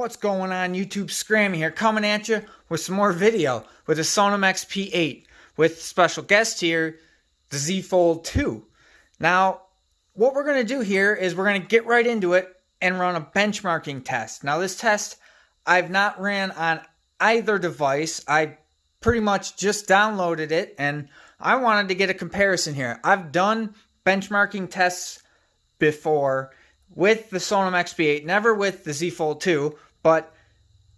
What's going on YouTube? Scrammy here, coming at you with some more video with the Sonim XP8 with special guest here, the Z Fold 2. Now, what we're going to do here is we're going to get right into it and run a benchmarking test. Now, this test I've not ran on either device. I pretty much just downloaded it and I wanted to get a comparison here. I've done benchmarking tests before with the Sonim XP8, never with the Z Fold 2, but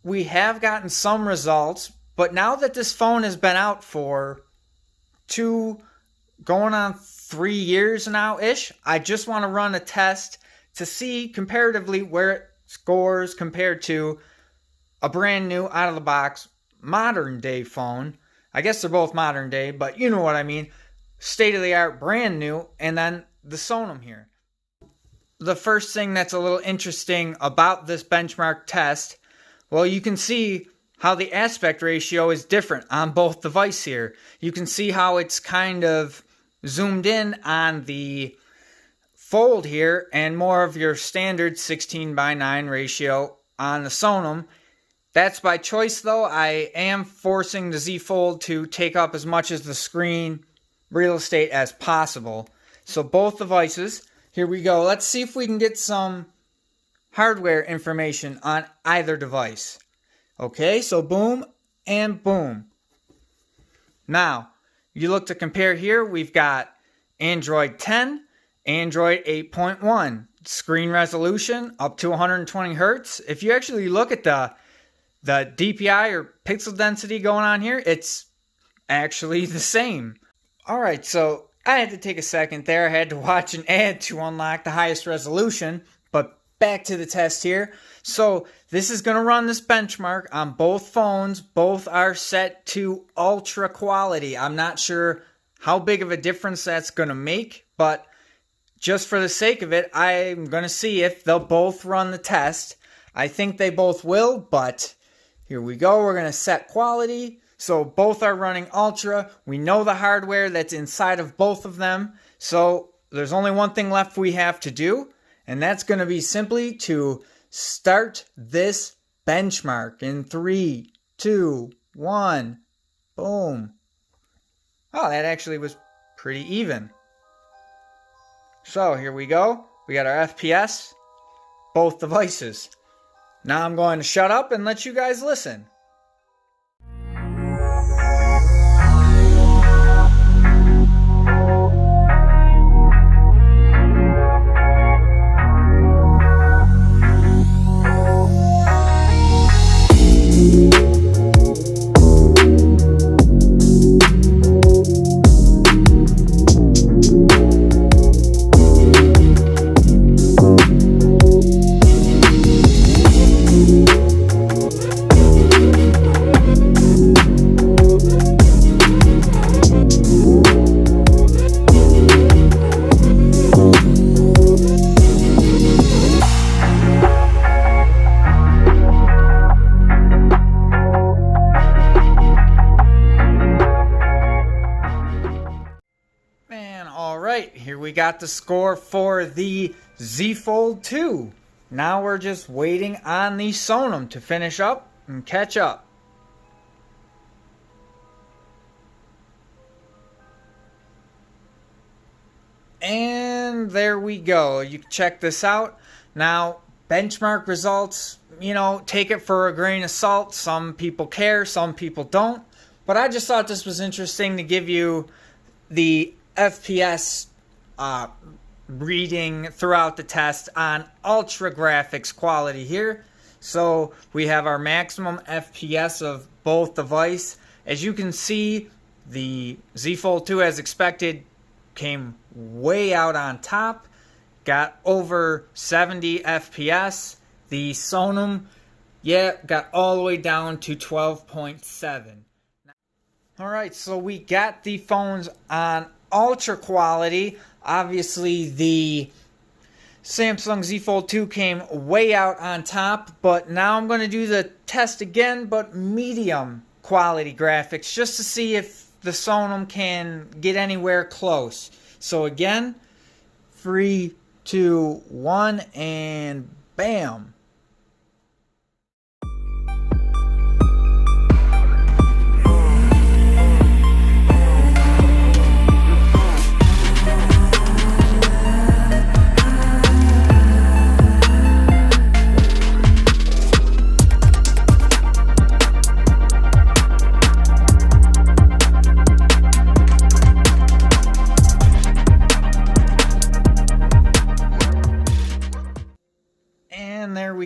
we have gotten some results. But now that this phone has been out for going on 3 years now-ish, I just want to run a test to see comparatively where it scores compared to a brand new, out-of-the-box, modern-day phone. I guess they're both modern-day, but you know what I mean. State-of-the-art, brand new, and then the Sonim here. The first thing that's a little interesting about this benchmark test, well, you can see how the aspect ratio is different on both devices here. You can see how it's kind of zoomed in on the Fold here and more of your standard 16:9 ratio on the Sonim. That's by choice though. I am forcing the Z Fold to take up as much of the screen real estate as possible. So both devices. Here we go. Let's see if we can get some hardware information on either device. Okay, so boom and boom. Now, you look to compare here. We've got Android 10, Android 8.1. Screen resolution up to 120 Hertz. If you actually look at the DPI or pixel density going on here, it's actually the same. Alright, so I had to take a second there. I had to watch an ad to unlock the highest resolution. But back to the test here. So this is going to run this benchmark on both phones. Both are set to ultra quality. I'm not sure how big of a difference that's going to make. But just for the sake of it, I'm going to see if they'll both run the test. I think they both will. But here we go. We're going to set quality. So both are running Ultra. We know the hardware that's inside of both of them. So there's only one thing left we have to do. And that's going to be simply to start this benchmark in 3, 2, 1. Boom. Oh, that actually was pretty even. So here we go. We got our FPS, both devices. Now I'm going to shut up and let you guys listen. Alright, here we got the score for the Z Fold 2. Now we're just waiting on the Sonim to finish up and catch up. And there we go. You can check this out. Now, benchmark results, take it for a grain of salt. Some people care, some people don't. But I just thought this was interesting to give you the FPS reading throughout the test on ultra graphics quality here. So we have our maximum FPS of both devices. As you can see, the Z Fold 2, as expected, came way out on top. Got over 70 FPS. The Sonim, got all the way down to 12.7. Alright, so we got the phones on ultra quality. Obviously, the Samsung Z Fold 2 came way out on top, but now I'm going to do the test again, but medium quality graphics, just to see if the Sonim can get anywhere close. So again, 3, 2, 1, and bam.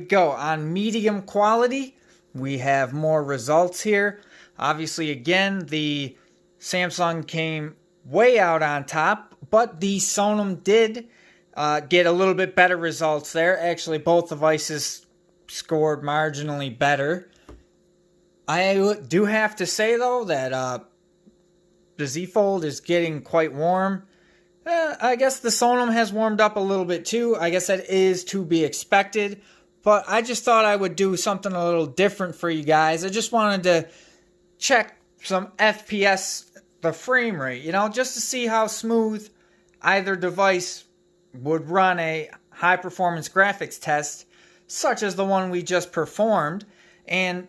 go. On medium quality, we have more results here. Obviously, again, the Samsung came way out on top, but the Sonim did get a little bit better results there. Actually, both devices scored marginally better. I do have to say, though, that the Z Fold is getting quite warm. I guess the Sonim has warmed up a little bit too. I guess that is to be expected. But I just thought I would do something a little different for you guys. I just wanted to check some FPS, the frame rate, just to see how smooth either device would run a high performance graphics test, such as the one we just performed. And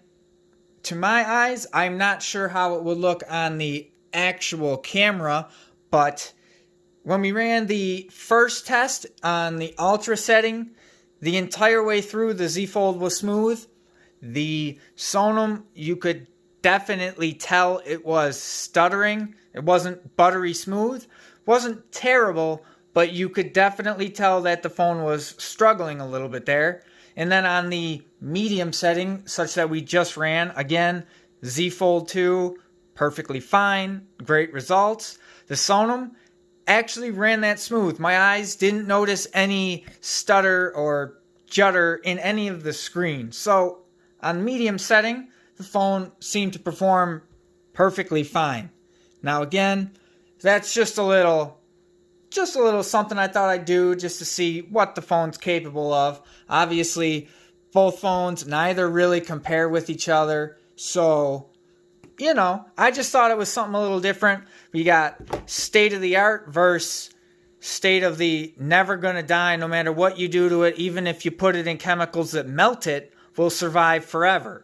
to my eyes, I'm not sure how it would look on the actual camera, but when we ran the first test on the ultra setting, the entire way through the Z Fold was smooth. The Sonim, you could definitely tell it was stuttering. It wasn't buttery smooth. Wasn't terrible, but you could definitely tell that the phone was struggling a little bit there. And then on the medium setting, such that we just ran, again, Z Fold 2, perfectly fine, great results. The Sonim actually ran that smooth. My eyes didn't notice any stutter or judder in any of the screens. So on medium setting, the phone seemed to perform perfectly fine. Now again, that's just a little something I thought I'd do just to see what the phone's capable of. Obviously, both phones neither really compare with each other. So, I just thought it was something a little different. We got state of the art versus state of the never gonna die no matter what you do to it, even if you put it in chemicals that melt it, will survive forever.